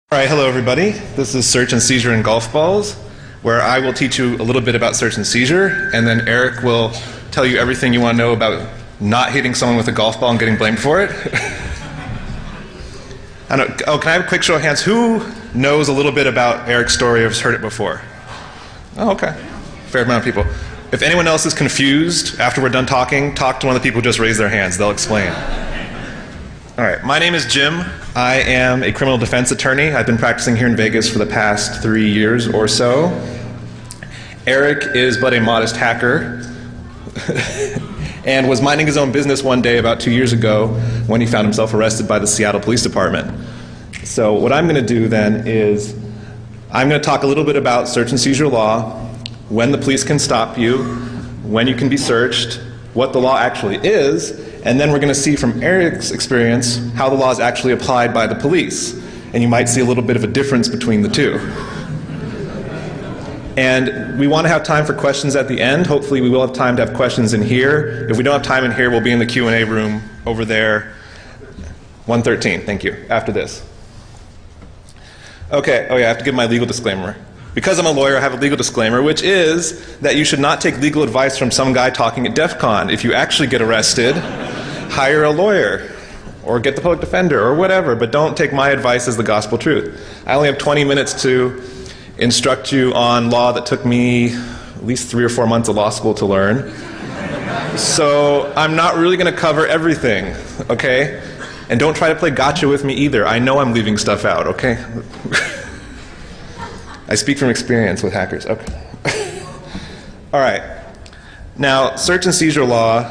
All right, hello everybody. This is Search and Seizure and Golf Balls, where I will teach you a little bit about search and seizure, and then Eric will tell you everything you want to know about not hitting someone with a golf ball and getting blamed for it. Can I have a quick show of hands? Who knows a little bit about Eric's story or has heard it before? Oh, okay. Fair amount of people. If anyone else is confused after we're done talking, talk to one of the people who just raised their hands. They'll explain. All right, my name is Jim. I am a criminal defense attorney. I've been practicing here in Vegas for the past 3 years or so. Eric is but a modest hacker and was minding his own business one day about 2 years ago when he found himself arrested by the Seattle Police Department. So what I'm going to do then is I'm going to talk a little bit about search and seizure law, when the police can stop you, when you can be searched, what the law actually is, and then we're going to see from Eric's experience how the law is actually applied by the police. And you might see a little bit of a difference between the two. And we want to have time for questions at the end. Hopefully we will have time to have questions in here. If we don't have time in here, we'll be in the Q&A room over there, 113. Thank you. After this. Okay, I have to give my legal disclaimer. Because I'm a lawyer, I have a legal disclaimer, which is that you should not take legal advice from some guy talking at Defcon. If you actually get arrested, hire a lawyer or get the public defender or whatever, but don't take my advice as the gospel truth. I only have 20 minutes to instruct you on law that took me at least 3 or 4 months of law school to learn. So I'm not really going to cover everything, okay? And don't try to play gotcha with me either. I know I'm leaving stuff out, okay? I speak from experience with hackers. Okay. All right. Now, search and seizure law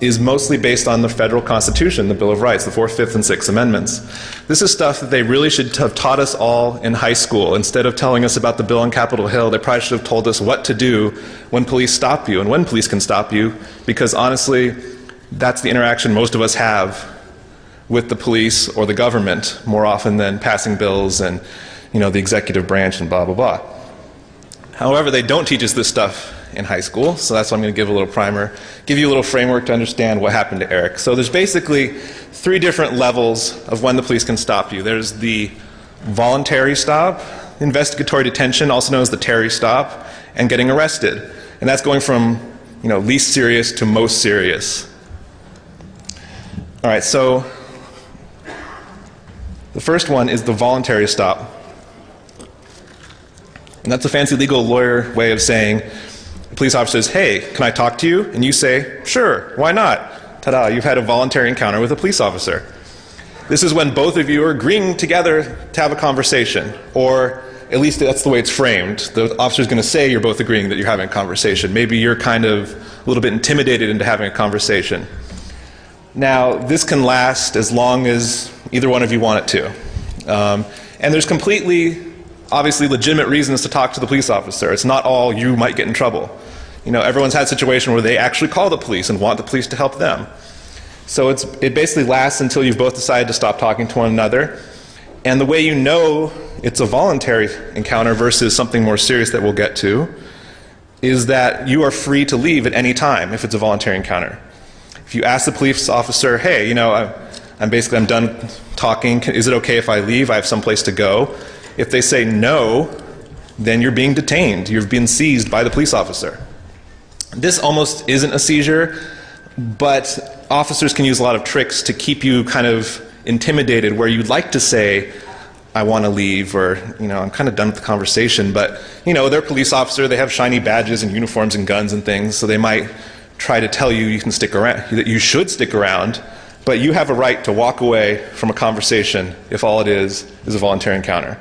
is mostly based on the federal Constitution, the Bill of Rights, the 4th, 5th, and 6th Amendments. This is stuff that they really should have taught us all in high school. Instead of telling us about the bill on Capitol Hill, they probably should have told us what to do when police stop you and when police can stop you, because honestly, that's the interaction most of us have with the police or the government more often than passing bills and the executive branch and blah, blah, blah. However, they don't teach us this stuff in high school, so that's why I'm going to give a little primer, give you a little framework to understand what happened to Eric. So there's basically 3 different levels of when the police can stop you. There's the voluntary stop, investigatory detention, also known as the Terry stop, and getting arrested. And that's going from least serious to most serious. All right, so the first one is the voluntary stop. And that's a fancy legal lawyer way of saying, the police officer says, hey, can I talk to you? And you say, sure, why not? Ta-da, you've had a voluntary encounter with a police officer. This is when both of you are agreeing together to have a conversation, or at least that's the way it's framed. The officer's going to say you're both agreeing that you're having a conversation. Maybe you're kind of a little bit intimidated into having a conversation. Now, this can last as long as either one of you want it to. And there's completely obviously legitimate reasons to talk to the police officer. It's not all you might get in trouble. Everyone's had a situation where they actually call the police and want the police to help them. So it basically lasts until you've both decided to stop talking to one another. And the way you know it's a voluntary encounter versus something more serious that we'll get to is that you are free to leave at any time if it's a voluntary encounter. If you ask the police officer, hey, I'm done talking, is it okay if I leave? I have someplace to go. If they say no, then you're being detained. You've been seized by the police officer. This almost isn't a seizure, but officers can use a lot of tricks to keep you kind of intimidated where you'd like to say, I want to leave, or, I'm kind of done with the conversation, but, they're a police officer, they have shiny badges and uniforms and guns and things, so they might try to tell you can stick around, that you should stick around, but you have a right to walk away from a conversation if all it is a voluntary encounter.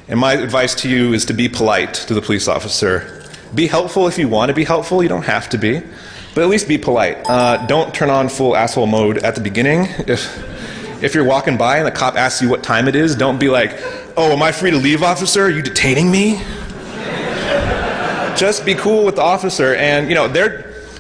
And my advice to you is to be polite to the police officer. Be helpful if you want to be helpful. You don't have to be, but at least be polite. Don't turn on full asshole mode at the beginning. If you're walking by and the cop asks you what time it is, don't be like, oh, am I free to leave, officer? Are you detaining me? Just be cool with the officer, and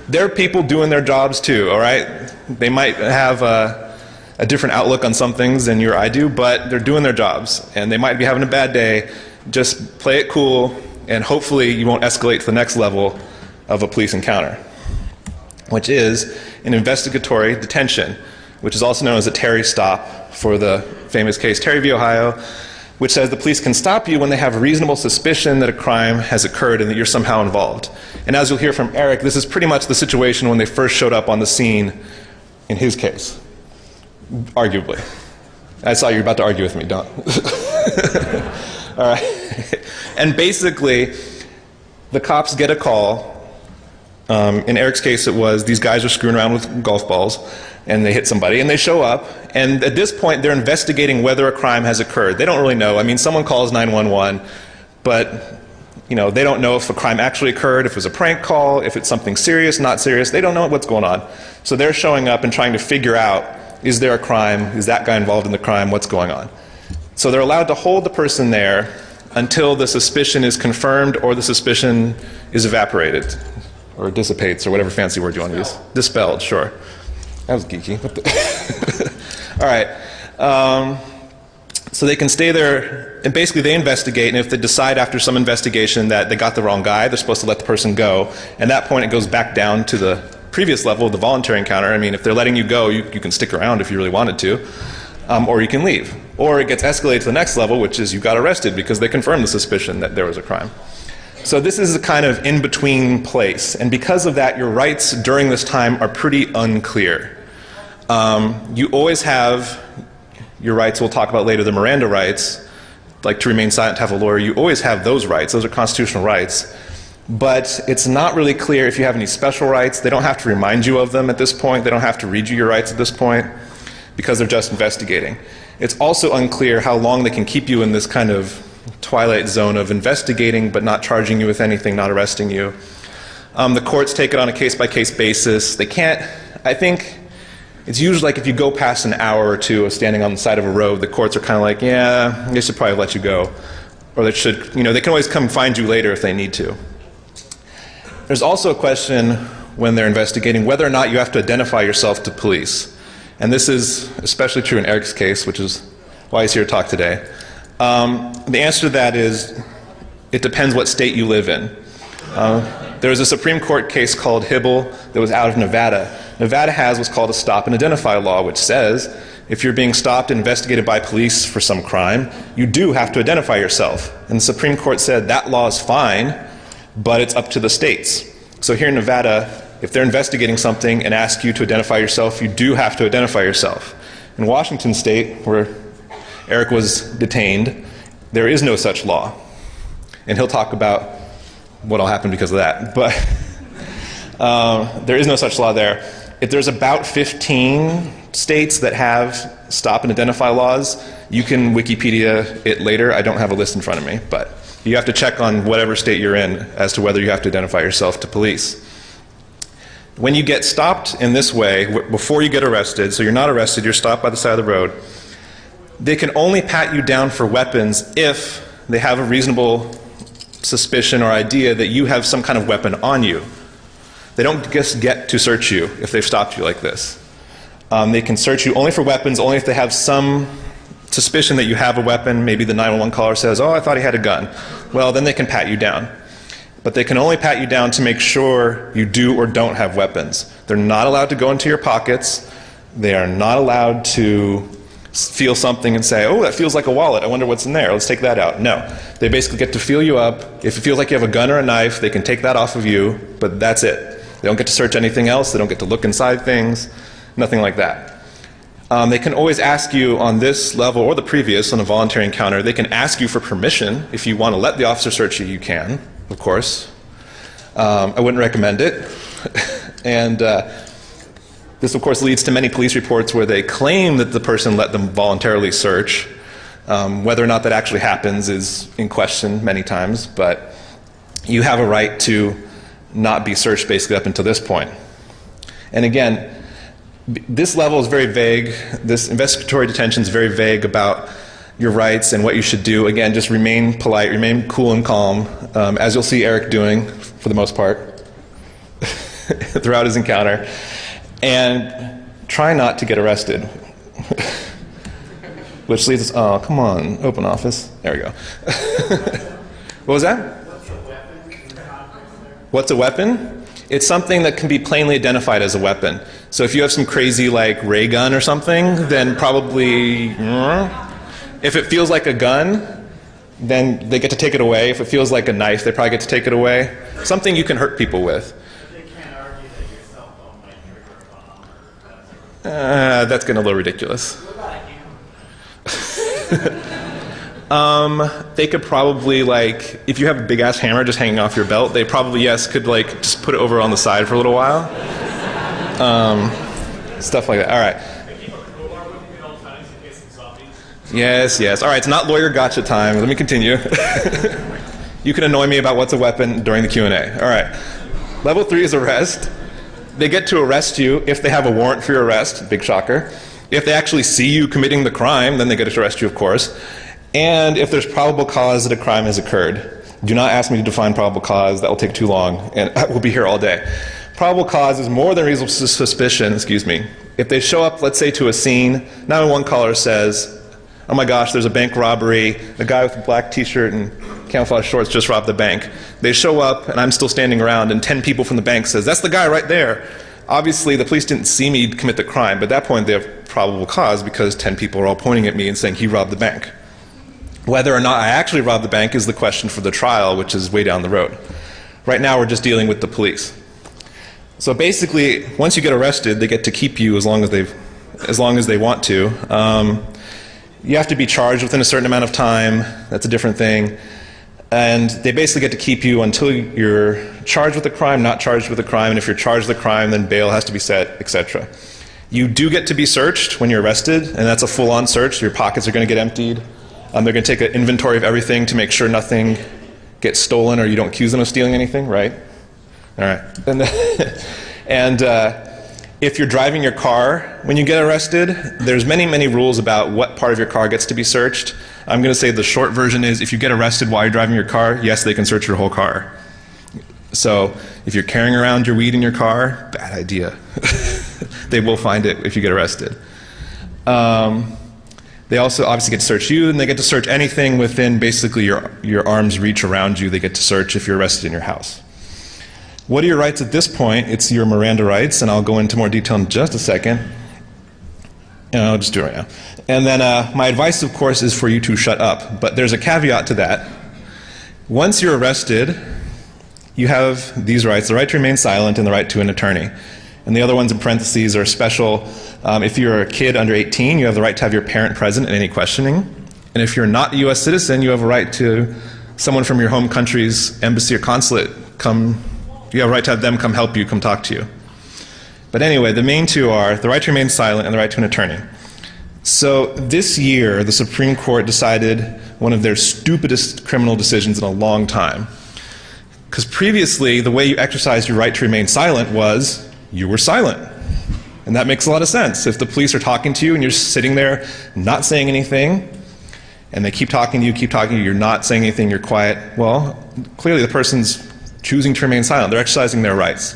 they're people doing their jobs too, all right? They might have a different outlook on some things than you or I do, but they're doing their jobs, and they might be having a bad day. Just play it cool, and hopefully you won't escalate to the next level of a police encounter, which is an investigatory detention, which is also known as a Terry stop for the famous case Terry v. Ohio. which says the police can stop you when they have reasonable suspicion that a crime has occurred and that you're somehow involved. And as you'll hear from Eric, this is pretty much the situation when they first showed up on the scene in his case, arguably. I saw you were about to argue with me, don't. All right. And basically, the cops get a call. In Eric's case, it was these guys are screwing around with golf balls, and they hit somebody, and they show up. And at this point, they're investigating whether a crime has occurred. They don't really know. I mean, someone calls 911, but they don't know if a crime actually occurred, if it was a prank call, if it's something serious, not serious. They don't know what's going on. So they're showing up and trying to figure out, is there a crime? Is that guy involved in the crime? What's going on? So they're allowed to hold the person there until the suspicion is confirmed or the suspicion is evaporated or dissipates or whatever fancy word you want to use. Dispelled, sure. That was geeky. All right. So they can stay there, and basically they investigate, and if they decide after some investigation that they got the wrong guy, they're supposed to let the person go. And at that point, it goes back down to the previous level of the voluntary encounter. I mean, if they're letting you go, you can stick around if you really wanted to, or you can leave. Or it gets escalated to the next level, which is you got arrested because they confirmed the suspicion that there was a crime. So this is a kind of in-between place, and because of that, your rights during this time are pretty unclear. You always have your rights, we'll talk about later, the Miranda rights, like to remain silent, to have a lawyer. You always have those rights. Those are constitutional rights. But it's not really clear if you have any special rights. They don't have to remind you of them at this point. They don't have to read you your rights at this point because they're just investigating. It's also unclear how long they can keep you in this kind of twilight zone of investigating but not charging you with anything, not arresting you. The courts take it on a case-by-case basis. They can't, I think, it's usually like if you go past an hour or two of standing on the side of a road, the courts are kind of like, yeah, they should probably let you go. Or they should, they can always come find you later if they need to. There's also a question when they're investigating whether or not you have to identify yourself to police. And this is especially true in Eric's case, which is why he's here to talk today. The answer to that is it depends what state you live in. There was a Supreme Court case called Hibble that was out of Nevada. Nevada has what's called a stop and identify law, which says if you're being stopped and investigated by police for some crime, you do have to identify yourself. And the Supreme Court said that law is fine, but it's up to the states. So here in Nevada, if they're investigating something and ask you to identify yourself, you do have to identify yourself. In Washington State, where Eric was detained, there is no such law. And he'll talk about what'll happen because of that. But there is no such law there. If there's about 15 states that have stop and identify laws, you can Wikipedia it later. I don't have a list in front of me, but you have to check on whatever state you're in as to whether you have to identify yourself to police. When you get stopped in this way, before you get arrested, so you're not arrested, you're stopped by the side of the road, they can only pat you down for weapons if they have a reasonable suspicion or idea that you have some kind of weapon on you. They don't just get to search you if they've stopped you like this. They can search you only for weapons, only if they have some suspicion that you have a weapon. Maybe the 911 caller says, oh, I thought he had a gun. Well, then they can pat you down. But they can only pat you down to make sure you do or don't have weapons. They're not allowed to go into your pockets. They are not allowed to feel something and say, oh, that feels like a wallet. I wonder what's in there. Let's take that out. No. They basically get to feel you up. If it feels like you have a gun or a knife, they can take that off of you, but that's it. They don't get to search anything else. They don't get to look inside things. Nothing like that. They can always ask you on this level or the previous, on a voluntary encounter, they can ask you for permission. If you want to let the officer search you, you can, of course. I wouldn't recommend it. And this, of course, leads to many police reports where they claim that the person let them voluntarily search. Whether or not that actually happens is in question many times, but you have a right to not be searched basically up until this point. And again, this level is very vague. This investigatory detention is very vague about your rights and what you should do. Again, just remain polite, remain cool and calm, as you'll see Eric doing for the most part throughout his encounter. And try not to get arrested. Which leads us, oh, come on, open office. There we go. What was that? What's a weapon? It's something that can be plainly identified as a weapon. So if you have some crazy like ray gun or something, then probably If it feels like a gun, then they get to take it away. If it feels like a knife, they probably get to take it away. Something you can hurt people with. They can't argue that your cell phone might trigger a bomb. That's getting a little ridiculous. What about a hammer? They could probably, like, if you have a big-ass hammer just hanging off your belt, they probably, yes, could, like, just put it over on the side for a little while. Stuff like that. All right. Yes, yes. All right, it's not lawyer gotcha time. Let me continue. You can annoy me about what's a weapon during the Q&A. All right. Level 3 is arrest. They get to arrest you if they have a warrant for your arrest. Big shocker. If they actually see you committing the crime, then they get to arrest you, of course. And if there's probable cause that a crime has occurred. Do not ask me to define probable cause. That will take too long, and we'll be here all day. Probable cause is more than reasonable suspicion, If they show up, let's say, to a scene, 911 caller says, oh my gosh, there's a bank robbery, a guy with a black t-shirt and camouflage shorts just robbed the bank. They show up, and I'm still standing around, and 10 people from the bank says, that's the guy right there. Obviously, the police didn't see me commit the crime, but at that point they have probable cause because 10 people are all pointing at me and saying he robbed the bank. Whether or not I actually robbed the bank is the question for the trial, which is way down the road. Right now we're just dealing with the police. So basically, once you get arrested, they get to keep you as long as they want to. You have to be charged within a certain amount of time. That's a different thing. And they basically get to keep you until you're charged with a crime, not charged with a crime, and if you're charged with a crime, then bail has to be set, etc. You do get to be searched when you're arrested, and that's a full-on search. Your pockets are going to get emptied. They're going to take an inventory of everything to make sure nothing gets stolen or you don't accuse them of stealing anything, right? All right. And if you're driving your car when you get arrested, there's many, many rules about what part of your car gets to be searched. I'm going to say the short version is if you get arrested while you're driving your car, yes, they can search your whole car. So if you're carrying around your weed in your car, bad idea. They will find it if you get arrested. They also obviously get to search you, and they get to search anything within basically your arm's reach around you. They get to search if you're arrested in your house. What are your rights at this point? It's your Miranda rights, and I'll go into more detail in just a second. I'll just do it right now. And then my advice, of course, is for you to shut up. But there's a caveat to that. Once you're arrested, you have these rights, the right to remain silent and the right to an attorney. And the other ones in parentheses are special. If you're a kid under 18, you have the right to have your parent present in any questioning. And if you're not a U.S. citizen, you have a right to someone from your home country's embassy or consulate you have a right to have them come help you, come talk to you. But anyway, the main two are the right to remain silent and the right to an attorney. So this year, the Supreme Court decided one of their stupidest criminal decisions in a long time. Because previously, the way you exercised your right to remain silent was you were silent. And that makes a lot of sense. If the police are talking to you and you're sitting there not saying anything, and they keep talking to you, you're not saying anything, you're quiet, well, clearly the person's choosing to remain silent. They're exercising their rights.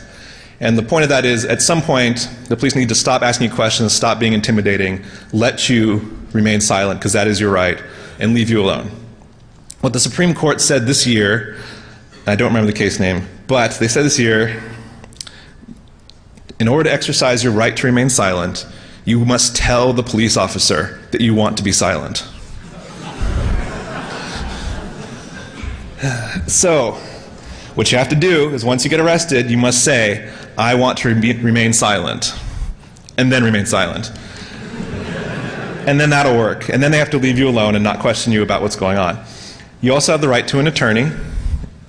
And the point of that is, at some point, the police need to stop asking you questions, stop being intimidating, let you remain silent, because that is your right, and leave you alone. What the Supreme Court said this year, I don't remember the case name, but they said this year, in order to exercise your right to remain silent, you must tell the police officer that you want to be silent. So, what you have to do is once you get arrested, you must say, I want to remain silent, and then remain silent. And then that'll work. And then they have to leave you alone and not question you about what's going on. You also have the right to an attorney,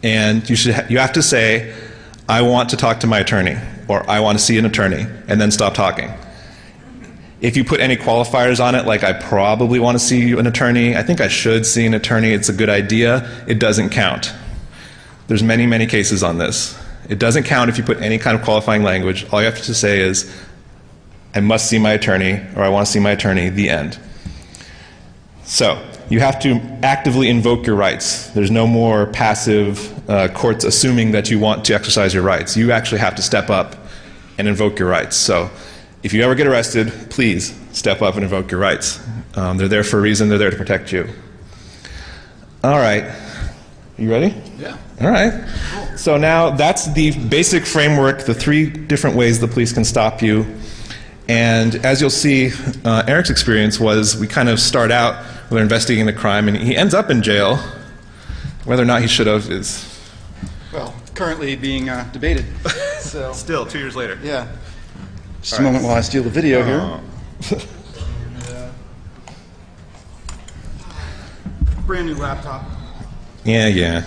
and you have to say, I want to talk to my attorney, or I want to see an attorney, and then stop talking. If you put any qualifiers on it, like I probably want to see an attorney, I think I should see an attorney, it's a good idea, it doesn't count. There's many, many cases on this. It doesn't count if you put any kind of qualifying language. All you have to say is, I must see my attorney, or I want to see my attorney, the end. So, you have to actively invoke your rights. There's no more passive courts assuming that you want to exercise your rights. You actually have to step up and invoke your rights. So, if you ever get arrested, please step up and invoke your rights. They're there for a reason. They're there to protect you. All right. You ready? Yeah. All right. So now that's the basic framework, the 3 different ways the police can stop you. And as you'll see, Eric's experience was we kind of start out they're investigating the crime, and he ends up in jail. Whether or not he should have is... Well, currently being debated. So Still, 2 years later. yeah. Just a moment while I steal the video here. Brand new laptop. Yeah.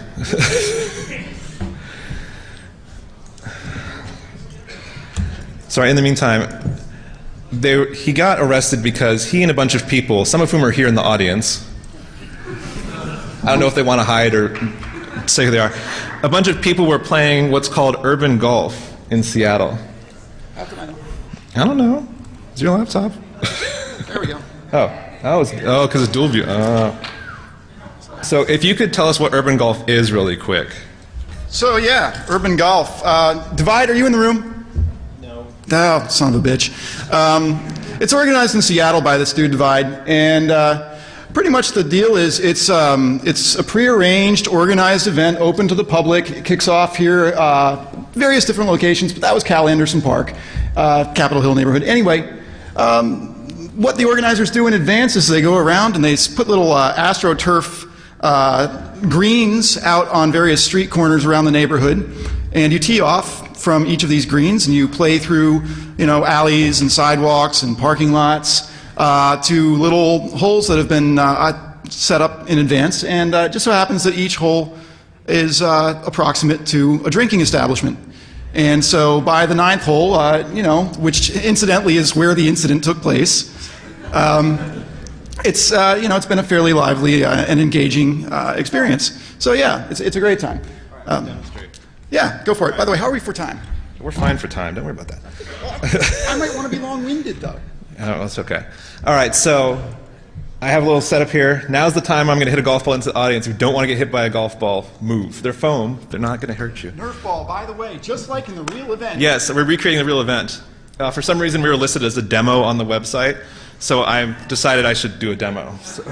Sorry, in the meantime, he got arrested because he and a bunch of people, some of whom are here in the audience, I don't know if they want to hide or say who they are, a bunch of people were playing what's called urban golf in Seattle. How can I know? I don't know. Is your laptop? There we go. Because it's dual view. So if you could tell us what urban golf is really quick. So yeah, urban golf. Divide, are you in the room? Oh, son of a bitch. It's organized in Seattle by this dude Divide, and pretty much the deal is it's a prearranged, organized event open to the public. It kicks off here, various different locations, but that was Cal Anderson Park, Capitol Hill neighborhood. Anyway, what the organizers do in advance is they go around and they put little AstroTurf greens out on various street corners around the neighborhood, and you tee off from each of these greens, and you play through, alleys and sidewalks and parking lots to little holes that have been set up in advance. And just so happens that each hole is approximate to a drinking establishment. And so by the 9th hole, which incidentally is where the incident took place, it's been a fairly lively and engaging experience. So yeah, it's a great time. Yeah, go for it. By the way, how are we for time? We're fine for time. Don't worry about that. I might want to be long-winded, though. Oh, that's okay. All right, so I have a little setup here. Now's the time I'm going to hit a golf ball into the audience who don't want to get hit by a golf ball. Move. They're foam. They're not going to hurt you. Nerf ball, by the way, just like in the real event. Yes, we're recreating the real event. For some reason, we were listed as a demo on the website, so I decided I should do a demo. So.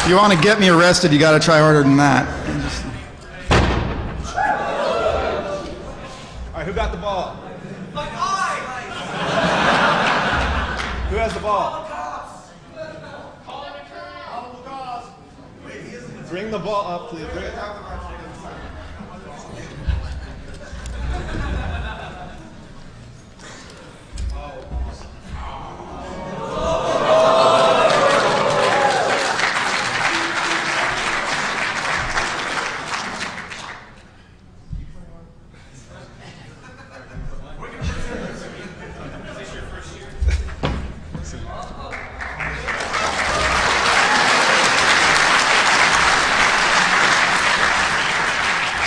If you want to get me arrested, you got to try harder than that. All right, who got the ball? Who has the ball? Bring the ball up, please. Bring it down.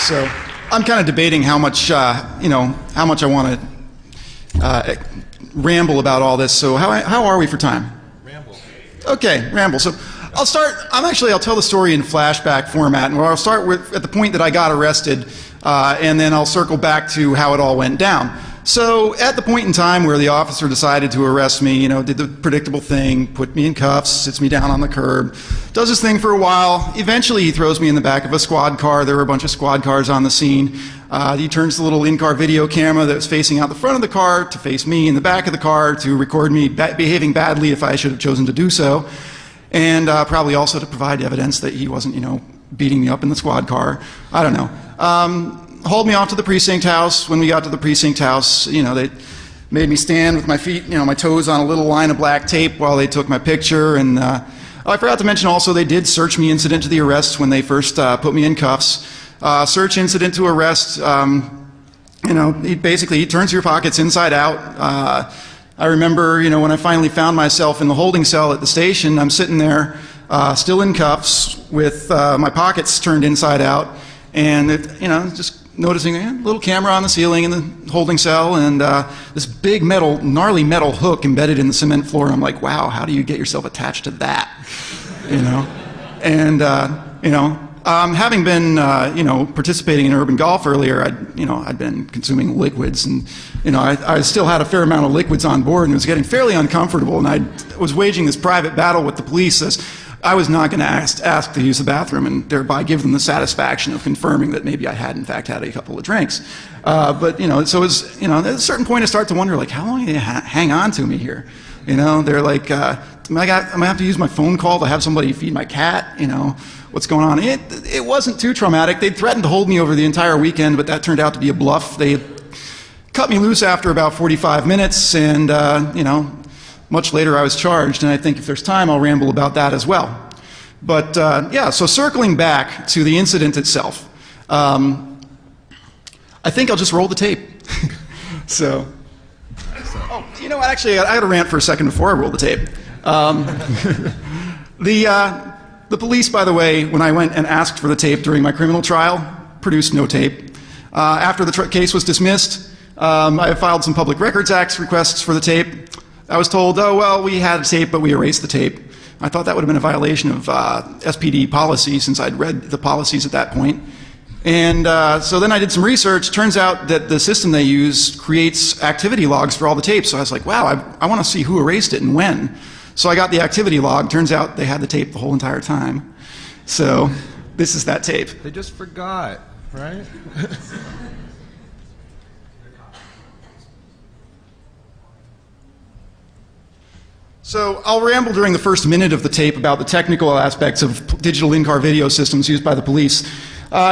So I'm kind of debating how much, how much I want to ramble about all this. So how are we for time? Ramble. Okay, ramble. So I'll tell the story in flashback format, and I'll start with at the point that I got arrested, and then I'll circle back to how it all went down. So at the point in time where the officer decided to arrest me, did the predictable thing, put me in cuffs, sits me down on the curb, does his thing for a while. Eventually he throws me in the back of a squad car. There were a bunch of squad cars on the scene. He turns the little in-car video camera that was facing out the front of the car to face me in the back of the car to record me behaving badly if I should have chosen to do so. And probably also to provide evidence that he wasn't, beating me up in the squad car. I don't know. Hauled me off to the precinct house. When we got to the precinct house, they made me stand with my feet, my toes on a little line of black tape while they took my picture. And I forgot to mention also they did search me incident to the arrest when they first put me in cuffs. Search incident to arrest, he turns your pockets inside out. I remember, when I finally found myself in the holding cell at the station, I'm sitting there still in cuffs with my pockets turned inside out. And, just noticing a little camera on the ceiling in the holding cell and this big gnarly metal hook embedded in the cement floor. I'm like, wow, how do you get yourself attached to that? And, having been, participating in urban golf earlier, I'd been consuming liquids and, I still had a fair amount of liquids on board and it was getting fairly uncomfortable, and I was waging this private battle with the police as I was not going to ask to use the bathroom and thereby give them the satisfaction of confirming that maybe I had in fact had a couple of drinks. But so it was, at a certain point I start to wonder, like, how long do they hang on to me here? They're like, am I going to have to use my phone call to have somebody feed my cat? What's going on? It wasn't too traumatic. They threatened to hold me over the entire weekend, but that turned out to be a bluff. They cut me loose after about 45 minutes, and, much later I was charged, and I think if there's time I'll ramble about that as well. But, so circling back to the incident itself, I think I'll just roll the tape. What, actually, I got to rant for a second before I roll the tape. The police, by the way, when I went and asked for the tape during my criminal trial, produced no tape. After the case was dismissed, I filed some Public Records Act requests for the tape. I was told, oh, well, we had a tape, but we erased the tape. I thought that would have been a violation of SPD policy, since I'd read the policies at that point. And so then I did some research. Turns out that the system they use creates activity logs for all the tapes. So I was like, wow, I want to see who erased it and when. So I got the activity log. Turns out they had the tape the whole entire time. So this is that tape. They just forgot, right? So I'll ramble during the first minute of the tape about the technical aspects of digital in-car video systems used by the police.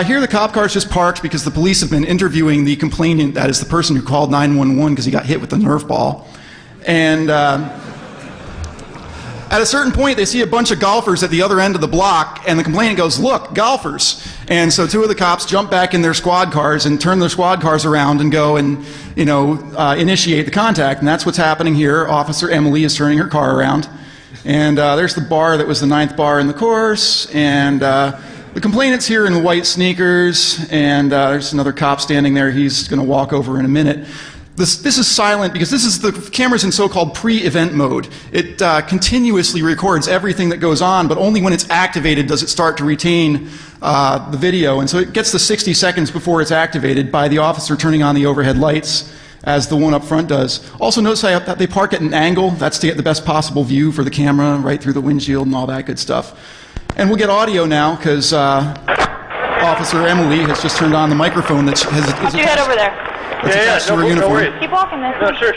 Here the cop car's just parked because the police have been interviewing the complainant, that is the person who called 911 because he got hit with a Nerf ball. And at a certain point they see a bunch of golfers at the other end of the block, and the complainant goes, look, golfers. And so two of the cops jump back in their squad cars and turn their squad cars around and go and initiate the contact. And that's what's happening here. Officer Emily is turning her car around. And there's the bar that was the 9th bar in the course. And the complainant's here in white sneakers. And there's another cop standing there. He's going to walk over in a minute. This is silent because the camera's in so-called pre-event mode. It continuously records everything that goes on, but only when it's activated does it start to retain the video. And so it gets the 60 seconds before it's activated by the officer turning on the overhead lights, as the one up front does. Also notice that they park at an angle. That's to get the best possible view for the camera, right through the windshield and all that good stuff. And we'll get audio now because Officer Emily has just turned on the microphone that is What's your head over there? That's attached to her uniform. No worries. Keep walking there. No, sure.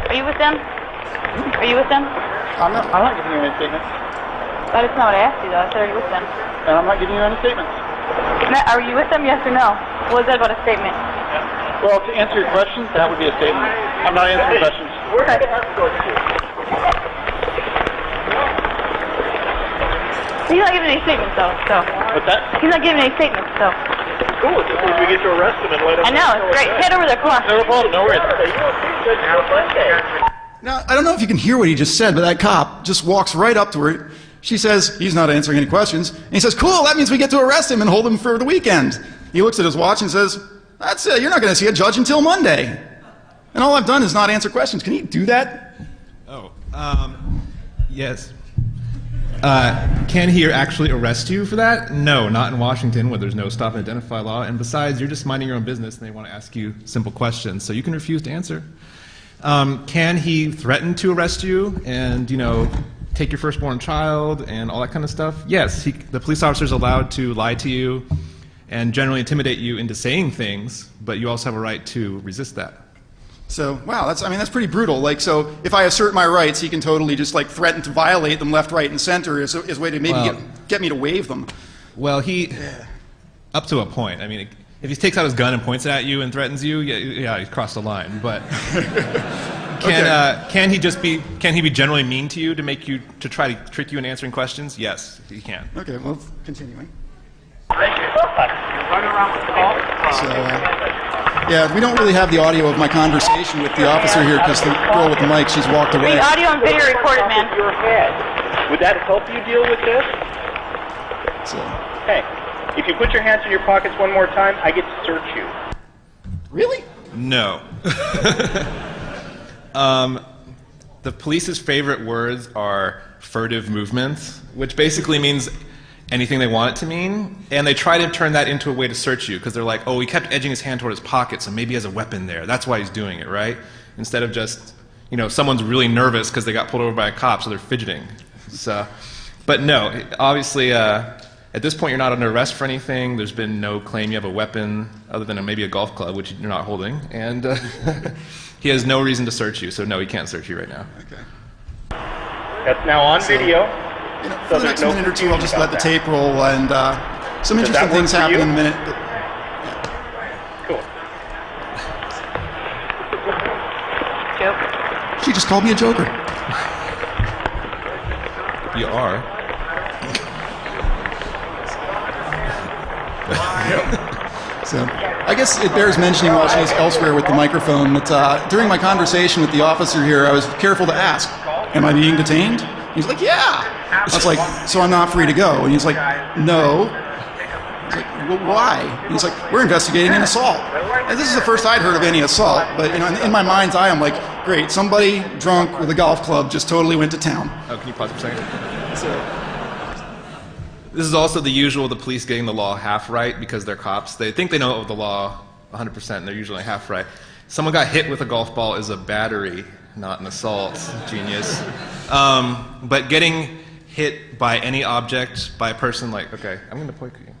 Are you with them? Are you with them? I'm not giving you any statements. That is not what I asked you, though. I said, are you with them? And I'm not giving you any statements. Are you with them, yes or no? What is that about a statement? Well, to answer your questions, that would be a statement. I'm not answering questions. Okay. He's not giving any statements, though. What's that? He's not giving any statements, though. Cool. Just as we get to arrest him and let him. I know, it's great. Head over there, come on. No problem. No worries. Now, I don't know if you can hear what he just said, but that cop just walks right up to her. She says, he's not answering any questions. And he says, cool, that means we get to arrest him and hold him for the weekend. He looks at his watch and says, that's it, you're not going to see a judge until Monday. And all I've done is not answer questions. Can he do that? Oh, yes. Can he actually arrest you for that? No, not in Washington, where there's no stop and identify law. And besides, you're just minding your own business, and they want to ask you simple questions, so you can refuse to answer. Can he threaten to arrest you and, take your firstborn child and all that kind of stuff? Yes, the police officer is allowed to lie to you and generally intimidate you into saying things, but you also have a right to resist that. So, wow, that's pretty brutal. Like, so if I assert my rights, he can totally just threaten to violate them left, right, and center as a way to maybe get me to waive them. Well, up to a point. I mean, if he takes out his gun and points it at you and threatens you, yeah, he's crossed the line. But can he be generally mean to you to try to trick you into answering questions? Yes, he can. Okay, well, continuing. Thank you. Running around with the ball. So, yeah, we don't really have the audio of my conversation with the officer here because the girl with the mic, she's walked away. The audio and video recorded, man. Your head. Would that help you deal with this? So, Hey, if you put your hands in your pockets one more time, I get to search you. really? No. The police's favorite words are furtive movements, which basically means anything they want it to mean, and they try to turn that into a way to search you, because they're like, oh, he kept edging his hand toward his pocket, so maybe he has a weapon there. That's why he's doing it, right? Instead of just, someone's really nervous because they got pulled over by a cop, so they're fidgeting. So, but no, obviously, at this point, you're not under arrest for anything. There's been no claim you have a weapon other than maybe a golf club, which you're not holding. And he has no reason to search you, so no, he can't search you right now. Okay. That's now on video. For the next minute or two, I'll just let the tape roll, and some interesting things happen in a minute. But, Cool. Joke. she just called me a joker. You are. So I guess it bears mentioning while she's elsewhere with the microphone that during my conversation with the officer here, I was careful to ask, am I being detained? He's like, yeah. I was like, so I'm not free to go? And he's like, no. I was like, well, why? And he's like, we're investigating an assault. And this is the first I'd heard of any assault, but in my mind's eye, I'm like, great, somebody drunk with a golf club just totally went to town. Oh, can you pause for a second? This is also the usual, the police getting the law half right because they're cops. They think they know the law 100%, and they're usually half right. Someone got hit with a golf ball is a battery, not an assault. Genius. But getting hit by any object, by a person like, okay, I'm going to point at you.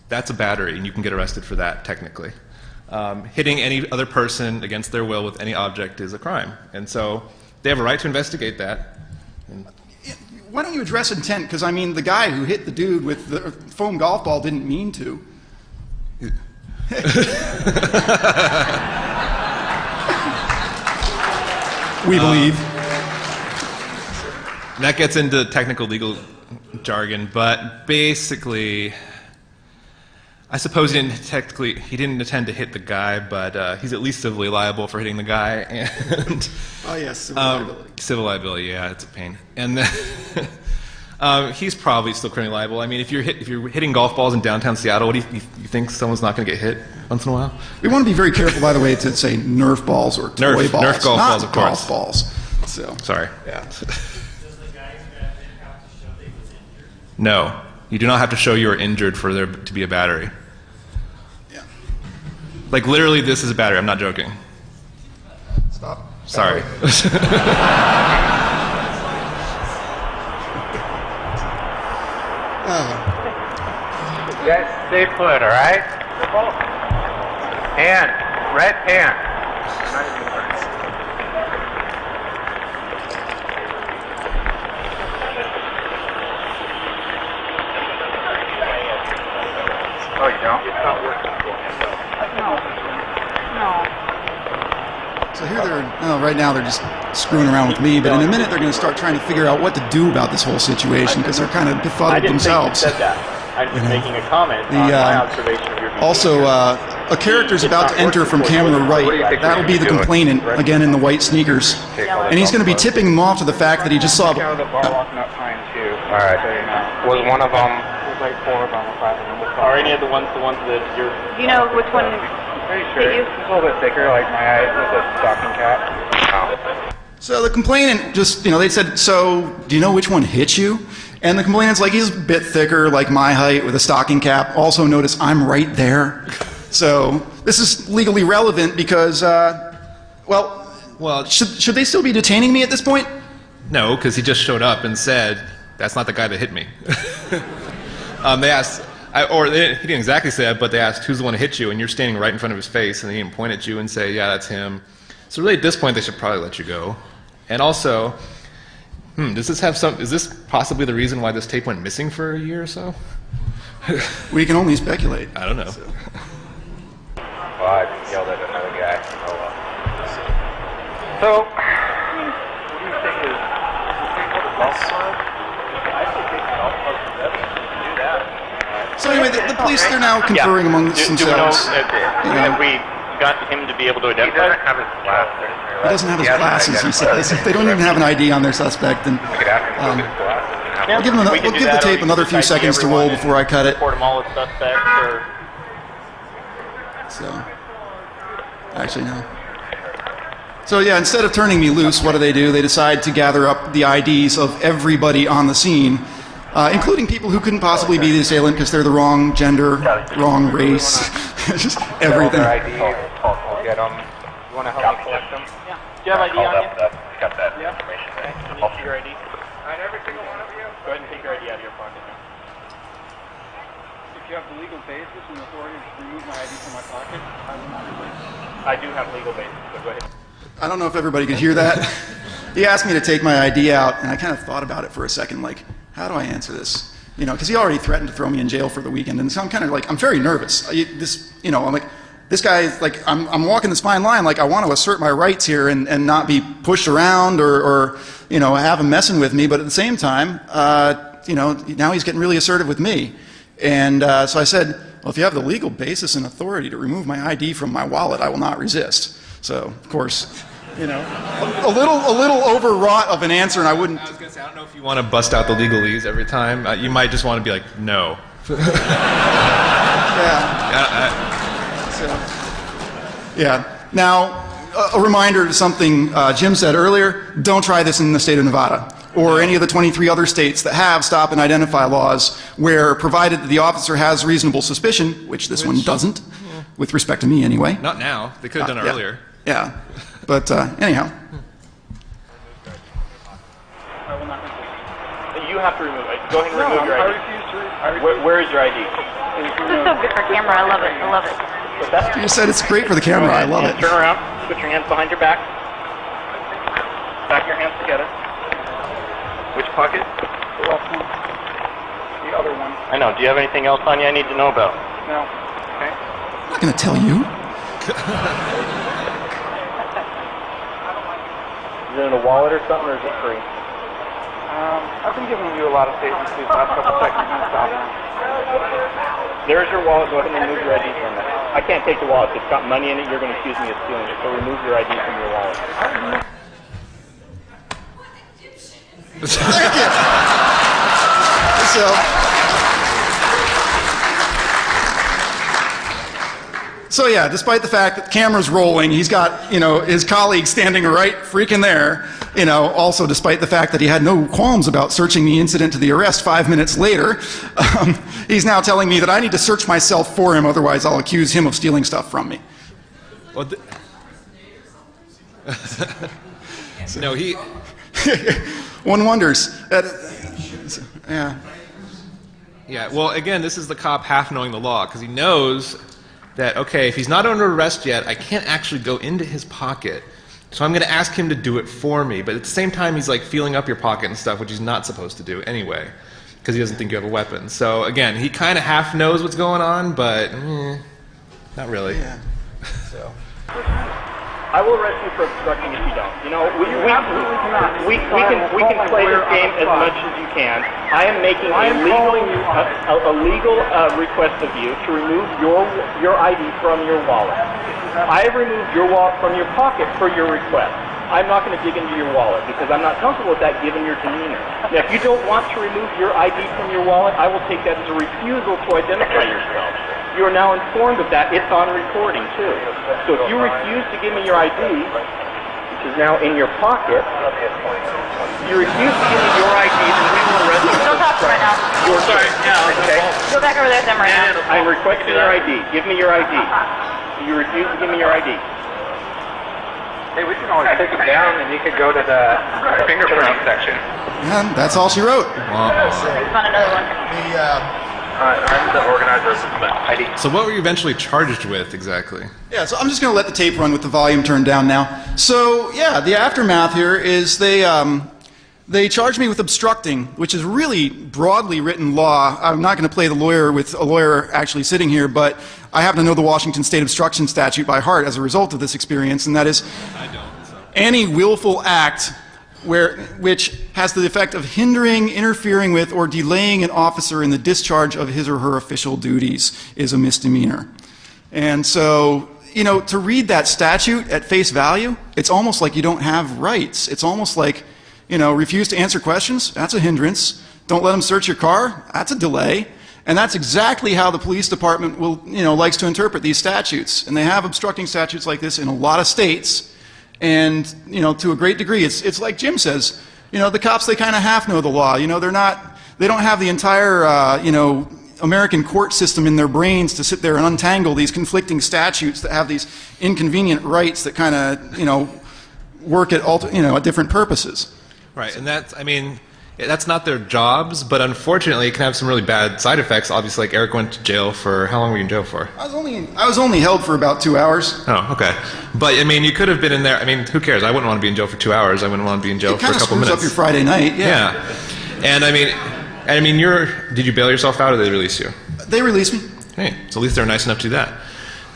That's a battery, and you can get arrested for that, technically. Hitting any other person against their will with any object is a crime. And so they have a right to investigate that. Why don't you address intent? Because, I mean, the guy who hit the dude with the foam golf ball didn't mean to. We believe. That gets into technical legal jargon, but basically, I suppose he didn't intend to hit the guy, but he's at least civilly liable for hitting the guy. And Oh, yes, civil liability. Civil liability, yeah, it's a pain. And then he's probably still criminally liable. I mean, if you're hitting golf balls in downtown Seattle, what do you think someone's not going to get hit once in a while? We want to be very careful, by the way, to say Nerf balls or toy balls. Nerf golf not balls, of course. golf balls. So, Sorry. yeah. Does the guy who got hit have to show that he was injured? No, you do not have to show you were injured for there to be a battery. Yeah. Like literally, this is a battery. I'm not joking. Stop. Sorry. You guys stay put, all right? Hand, red hand. Oh, you don't? No. So here right now they're just screwing around with me, but in a minute they're going to start trying to figure out what to do about this whole situation because they're kind of befuddled themselves. I didn't think you said that. I'm just making a comment on my observation of your behavior. Also, a character's about to enter from camera right. That'll be the complainant, again in the white sneakers. And he's going to be tipping them off to the fact that he just saw... All right. Was one of them... There's like 4 of them, 5 of them. Are any of the ones that you're... Do you know which one Pretty sure. hit you? It's a little bit thicker, like my eye with a stocking cap. So the complainant just, they said, so do you know which one hit you? And the complainant's like, he's a bit thicker, like my height, with a stocking cap. Also notice I'm right there. So this is legally relevant because, should they still be detaining me at this point? No, because he just showed up and said, that's not the guy that hit me. They asked, he didn't exactly say that, but they asked, who's the one who hit you? And you're standing right in front of his face, and he didn't point at you and say, yeah, that's him. So really at this point, they should probably let you go. And also, is this possibly the reason why this tape went missing for a year or so? We can only speculate. I don't know. Well, I just yelled at another guy. Oh, well. So, what do you think is the golf club? I think the golf club is do that. So anyway, the police, they're now conferring amongst themselves. Have we got him to be able to identify? He doesn't have his glasses. He doesn't have his glasses, he says. If they don't even have an ID on their suspect, then I'll give the tape another few seconds to roll before I cut it. Report them all as suspects, or... So, actually, no. So yeah, instead of turning me loose, what do? They decide to gather up the IDs of everybody on the scene, including people who couldn't possibly be the assailant because they're the wrong gender, wrong race, just everything. Get them. You want to help me collect them? Yeah. you have ID on you? Got that Yeah. information there. Can you see your ID? On every single one of you? Go ahead and take your ID out of your pocket now. If you have the legal basis and authority to remove my ID from my pocket, I will not release it. I do have legal basis, so go ahead. I don't know if everybody could hear that. He asked me to take my ID out, and I kind of thought about it for a second, like, how do I answer this? You know, because he already threatened to throw me in jail for the weekend, and so I'm kind of like, I'm very nervous. I'm like, this guy is like, I'm walking this fine line, like I want to assert my rights here and not be pushed around or have him messing with me, but at the same time, now he's getting really assertive with me. And so I said, well, if you have the legal basis and authority to remove my ID from my wallet, I will not resist. So, of course, a little overwrought of an answer, and I wouldn't. I was going to say, I don't know if you want to bust out the legalese every time. You might just want to be like, no. Yeah. Now, a reminder to something Jim said earlier, don't try this in the state of Nevada or any of the 23 other states that have stop and identify laws where, provided that the officer has reasonable suspicion, which this one doesn't, with respect to me anyway. Not now. They could have done it earlier. Yeah. But anyhow. I will not release it. You have to remove it. Go ahead and remove your I ID. refuse to. Where is your ID? This is so good for camera. I love it. I love it. What's that? You said it's great for the camera. I love it. Turn around. Put your hands behind your back. Back your hands together. Which pocket? The left one. The other one. I know. Do you have anything else on you I need to know about? No. Okay. I'm not going to tell you. Is it in a wallet or something, or is it free? I've been giving you a lot of statements these last couple seconds. Stop. There's your wallet. Go ahead and remove your ID from it. I can't take the wallet. If it's got money in it, you're going to accuse me of stealing it. So remove your ID from your wallet. Thank you. So yeah, despite the fact that the camera's rolling, he's got, his colleague standing right freaking there, also despite the fact that he had no qualms about searching the incident to the arrest 5 minutes later, he's now telling me that I need to search myself for him, otherwise I'll accuse him of stealing stuff from me. Well, no, he... One wonders. Yeah. Yeah, well, again, this is the cop half knowing the law, because he knows that, okay, if he's not under arrest yet, I can't actually go into his pocket. So I'm going to ask him to do it for me. But at the same time, he's like feeling up your pocket and stuff, which he's not supposed to do anyway, because he doesn't think you have a weapon. So again, he kind of half knows what's going on, but not really. Yeah. So. I will arrest you for obstructing if you don't. We can play this game as much as you can. I am making a legal request of you to remove your ID from your wallet. I have removed your wallet from your pocket for your request. I'm not going to dig into your wallet because I'm not comfortable with that given your demeanor. Now, if you don't want to remove your ID from your wallet, I will take that as a refusal to identify yourself. You are now informed of that. It's on recording, too. So if you refuse to give me your ID, which is now in your pocket, you refuse to give me your ID, then we will arrest you. Don't talk right now. You're sorry. Okay. Go back over there with them right now. I'm requesting your ID. Give me your ID. You refuse to give me your ID. Hey, we can always take it down and you could go to the fingerprint section. And that's all she wrote. Found another one. I'm the organizer of the ID. So what were you eventually charged with, exactly? Yeah, so I'm just going to let the tape run with the volume turned down now. So, yeah, the aftermath here is they charged me with obstructing, which is really broadly written law. I'm not going to play the lawyer with a lawyer actually sitting here, but I happen to know the Washington State Obstruction Statute by heart as a result of this experience, and that is any willful act which has the effect of hindering, interfering with, or delaying an officer in the discharge of his or her official duties is a misdemeanor. And so, to read that statute at face value, it's almost like you don't have rights. It's almost like, refuse to answer questions, that's a hindrance. Don't let them search your car, that's a delay. And that's exactly how the police department likes to interpret these statutes. And they have obstructing statutes like this in a lot of states. And, to a great degree, it's like Jim says, the cops, they kind of half know the law. They don't have the entire, American court system in their brains to sit there and untangle these conflicting statutes that have these inconvenient rights that kind of, work at at different purposes. Right, and that's not their jobs, but unfortunately it can have some really bad side effects. Obviously, like Eric went to jail for, how long were you in jail for? I was only held for about 2 hours. Oh, okay. But, you could have been in there, who cares? I wouldn't want to be in jail for 2 hours. I wouldn't want to be in jail for a couple minutes. It kind of screws up your Friday night, yeah. And, did you bail yourself out or did they release you? They released me. Hey, so at least they're nice enough to do that.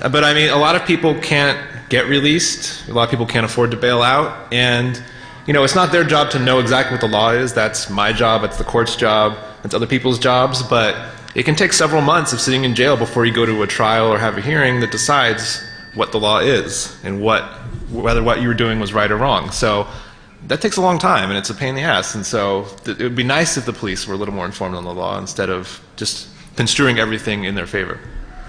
But, a lot of people can't get released. A lot of people can't afford to bail out, and it's not their job to know exactly what the law is. That's my job, that's the court's job, that's other people's jobs, but it can take several months of sitting in jail before you go to a trial or have a hearing that decides what the law is and whether what you were doing was right or wrong. So that takes a long time, and it's a pain in the ass, and so it would be nice if the police were a little more informed on the law instead of just construing everything in their favor.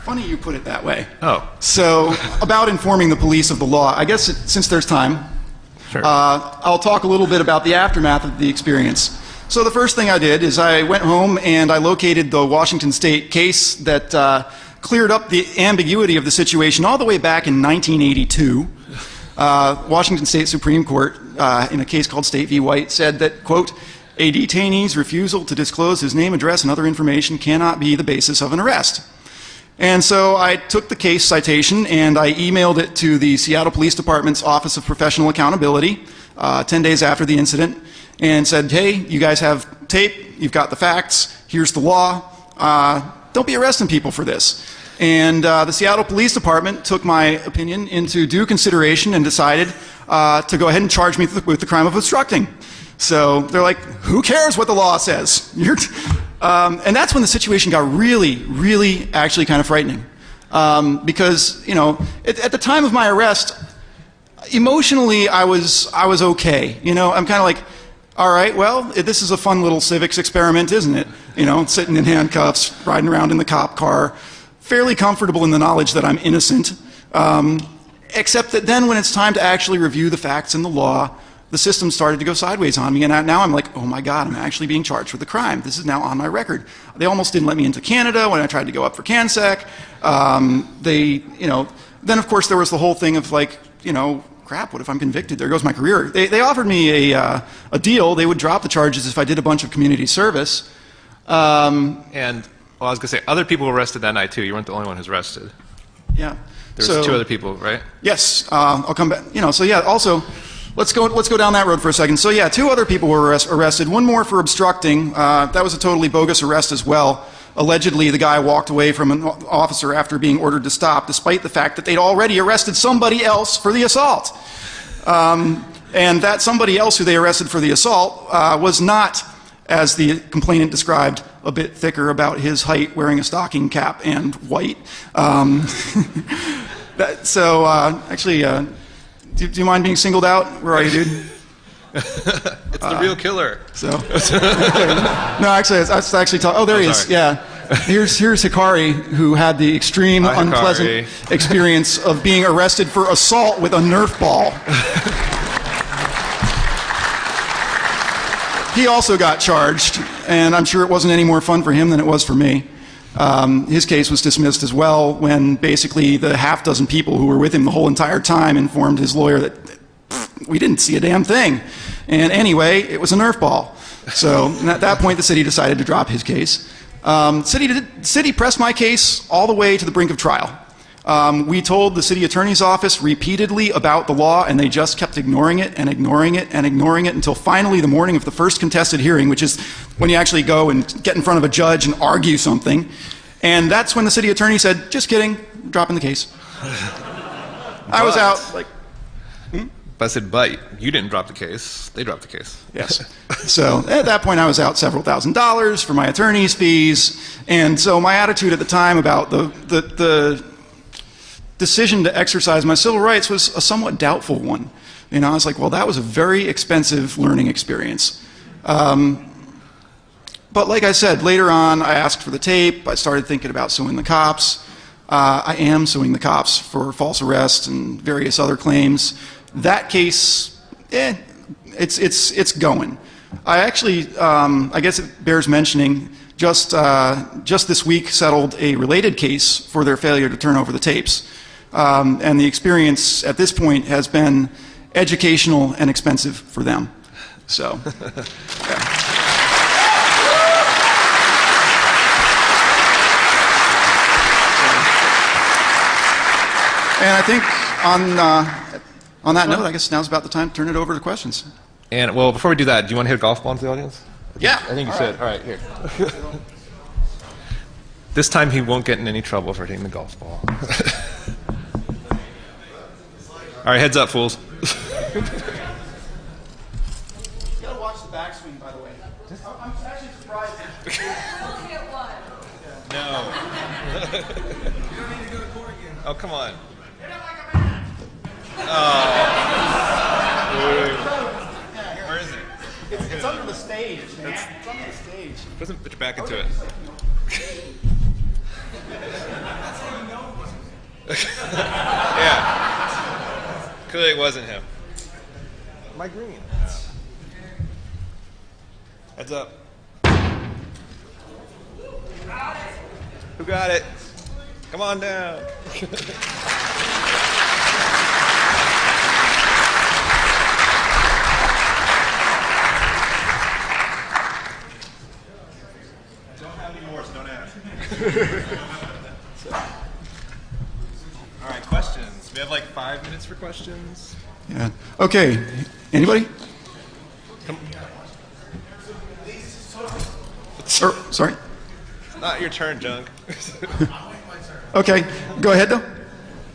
Funny you put it that way. Oh. So, about informing the police of the law, I guess since there's time, sure. I'll talk a little bit about the aftermath of the experience. So the first thing I did is I went home and I located the Washington State case that cleared up the ambiguity of the situation all the way back in 1982. Washington State Supreme Court, in a case called State v. White, said that, quote, a detainee's refusal to disclose his name, address, and other information cannot be the basis of an arrest. And so I took the case citation and I emailed it to the Seattle Police Department's Office of Professional Accountability 10 days after the incident and said, hey, you guys have tape, you've got the facts, here's the law, don't be arresting people for this. And the Seattle Police Department took my opinion into due consideration and decided to go ahead and charge me with the crime of obstructing. So they're like, who cares what the law says? And that's when the situation got really, really actually kind of frightening. Because, at the time of my arrest, emotionally I was okay. I'm kind of like, all right, well, this is a fun little civics experiment, isn't it? Sitting in handcuffs, riding around in the cop car, fairly comfortable in the knowledge that I'm innocent. Except that then when it's time to actually review the facts and the law, the system started to go sideways on me, and now I'm like, oh my God, I'm actually being charged with a crime. This is now on my record. They almost didn't let me into Canada when I tried to go up for CanSec. Then of course there was the whole thing of like, crap, what if I'm convicted? There goes my career. They offered me a deal. They would drop the charges if I did a bunch of community service. I was going to say, other people were arrested that night too. You weren't the only one who's arrested. Yeah. There was 2 other people, right? Yes. I'll come back. So yeah, also, let's go down that road for a second. So yeah, 2 other people were arrested. One more for obstructing. That was a totally bogus arrest as well. Allegedly, the guy walked away from an officer after being ordered to stop, despite the fact that they'd already arrested somebody else for the assault. And that somebody else who they arrested for the assault was not, as the complainant described, a bit thicker about his height, wearing a stocking cap and white. Actually, do you mind being singled out? Where are you, dude? It's the real killer. No, actually, that's actually. Oh, there he is. Sorry. Yeah. Here's Hikari, who had the extreme unpleasant experience of being arrested for assault with a Nerf ball. He also got charged, and I'm sure it wasn't any more fun for him than it was for me. His case was dismissed as well when basically the half dozen people who were with him the whole entire time informed his lawyer that we didn't see a damn thing. And anyway, it was a Nerf ball. So at that point, the city decided to drop his case. City pressed my case all the way to the brink of trial. We told the city attorney's office repeatedly about the law, and they just kept ignoring it and ignoring it and ignoring it until finally the morning of the first contested hearing, which is when you actually go and get in front of a judge and argue something. And that's when the city attorney said, just kidding, dropping the case. I was out like... But I said, but you didn't drop the case. They dropped the case. Yes. So at that point, I was out several $1,000s for my attorney's fees. And so my attitude at the time about the decision to exercise my civil rights was a somewhat doubtful one. I was like, well, that was a very expensive learning experience. But like I said, later on, I asked for the tape. I started thinking about suing the cops. I am suing the cops for false arrest and various other claims. That case, it's going. I actually, I guess it bears mentioning, just this week settled a related case for their failure to turn over the tapes. And the experience at this point has been educational and expensive for them. So, yeah. And I think on that note, I guess now's about the time to turn it over to questions. And, well, before we do that, do you want to hit a golf ball into the audience? Yeah. I think you should. All right, here. This time he won't get in any trouble for hitting the golf ball. All right, heads up, fools. You gotta watch the backswing, by the way. I'm actually surprised. No. Oh, come on. Oh. Where is it? It's under the stage, man. It's under the stage. Put your back into it. Yeah. Clearly it wasn't him. My green. Heads up. Who got it? Come on down. Don't have any more, so don't ask. All right, questions. We have like 5 minutes for questions. Yeah. Okay. Anybody? Come. Sorry. Not your turn, Junk. Okay. Go ahead, though.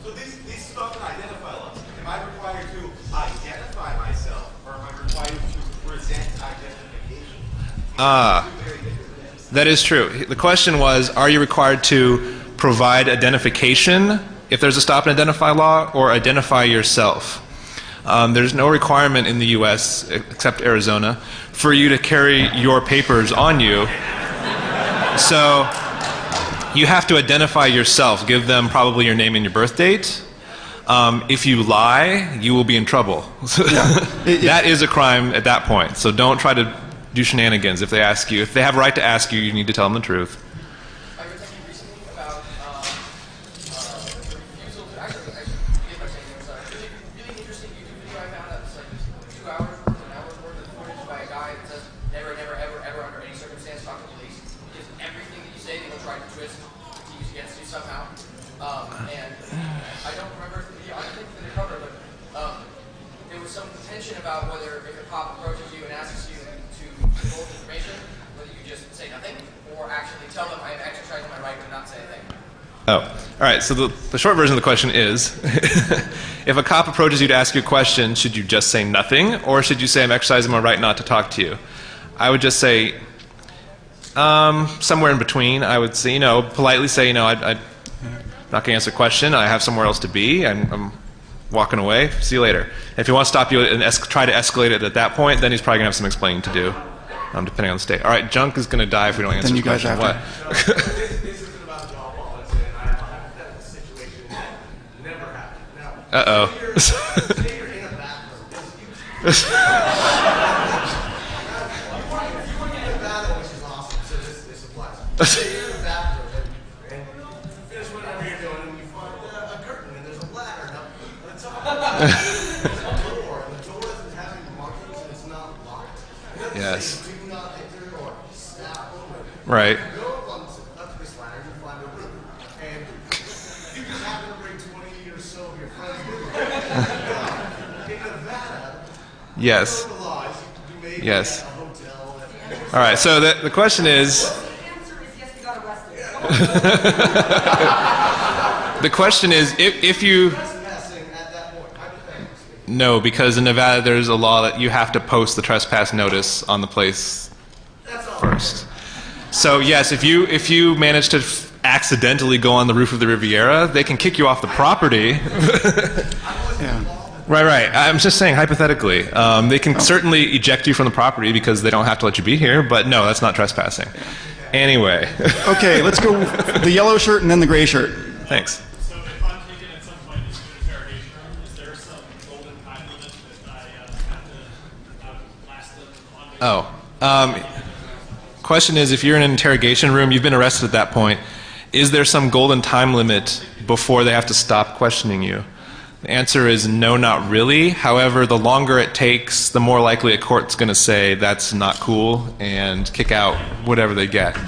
So these stuff that identify us, am I required to identify myself, or am I required to present identification? That is true. The question was, are you required to provide identification if there's a stop and identify law, or identify yourself? There's no requirement in the U.S., except Arizona, for you to carry your papers on you. So you have to identify yourself. Give them probably your name and your birth date. If you lie, you will be in trouble. That is a crime at that point. So don't try to do shenanigans if they ask you. If they have a right to ask you, you need to tell them the truth. I was thinking recently about the refusal to actually give my statement. There's a really interesting YouTube video I found that was like 2 hours worth, an hour's worth of footage by a guy that says never, never, ever, ever under any circumstance talk to police, because everything that you say they will try to twist to use against you somehow. And I don't remember the video. I don't think they covered, but there was some contention about whether if a cop approaches you and asks you to divulge information, whether you just say nothing or actually tell them I am exercising my right to not say anything. Oh, all right. So the short version of the question is, if a cop approaches you to ask you a question, should you just say nothing, or should you say I'm exercising my right not to talk to you? I would just say somewhere in between. I would say, politely say, I'm not going to answer the question. I have somewhere else to be. I'm walking away. See you later. If he wants to stop you and try to escalate it at that point, then he's probably going to have some explaining to do, depending on the state. All right, Junk is going to die if we don't answer the question. What? This isn't about golf balls, and I have that situation never happened. Now, Uh-oh. say you're in a bathroom. You want to get in a bathroom, which is awesome, so this applies. Say you're in a bathroom, and you finish whatever you're doing, and you find a curtain, and there's a ladder up on the top. There's a door, and the door doesn't have any markings, and it's not locked. It doesn't Yes. say do not enter or step over. Right. You go up this ladder, you find a room, and you just happen to bring 20 or so of your friends with you. In Nevada, Yes. the laws, you may be Yes. at a hotel. All right. So the question is. The answer is yes, we got arrested. The question is, if you. Trespassing at that point, hypothetically speaking. No, because in Nevada there's a law that you have to post the trespass notice on the place first. So yes, if you manage to accidentally go on the roof of the Riviera, they can kick you off the property. Yeah. Right. I'm just saying hypothetically. They can certainly eject you from the property because they don't have to let you be here, but no, that's not trespassing. Anyway. Okay, let's go the yellow shirt and then the gray shirt. Thanks. So if I'm taken at some point into an interrogation room, is there some golden time limit that I have to last them on? Question is, if you're in an interrogation room, you've been arrested at that point, is there some golden time limit before they have to stop questioning you? The answer is no, not really. However, the longer it takes, the more likely a court's going to say that's not cool and kick out whatever they get.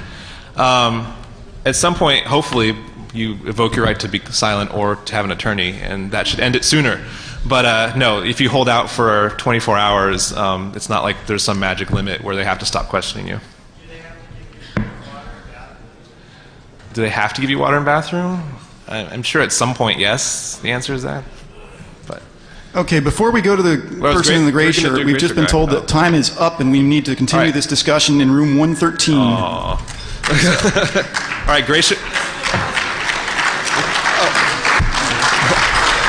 At some point, hopefully, you evoke your right to be silent or to have an attorney, and that should end it sooner. But no, if you hold out for 24 hours, it's not like there's some magic limit where they have to stop questioning you. Do they have to give you water in the bathroom? I'm sure at some point, yes. The answer is that. But Okay, before we go to the person in the gray shirt, we've just been told that time is up and we need to continue this discussion in room 113. All right, gray shirt.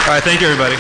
All right, thank you, everybody.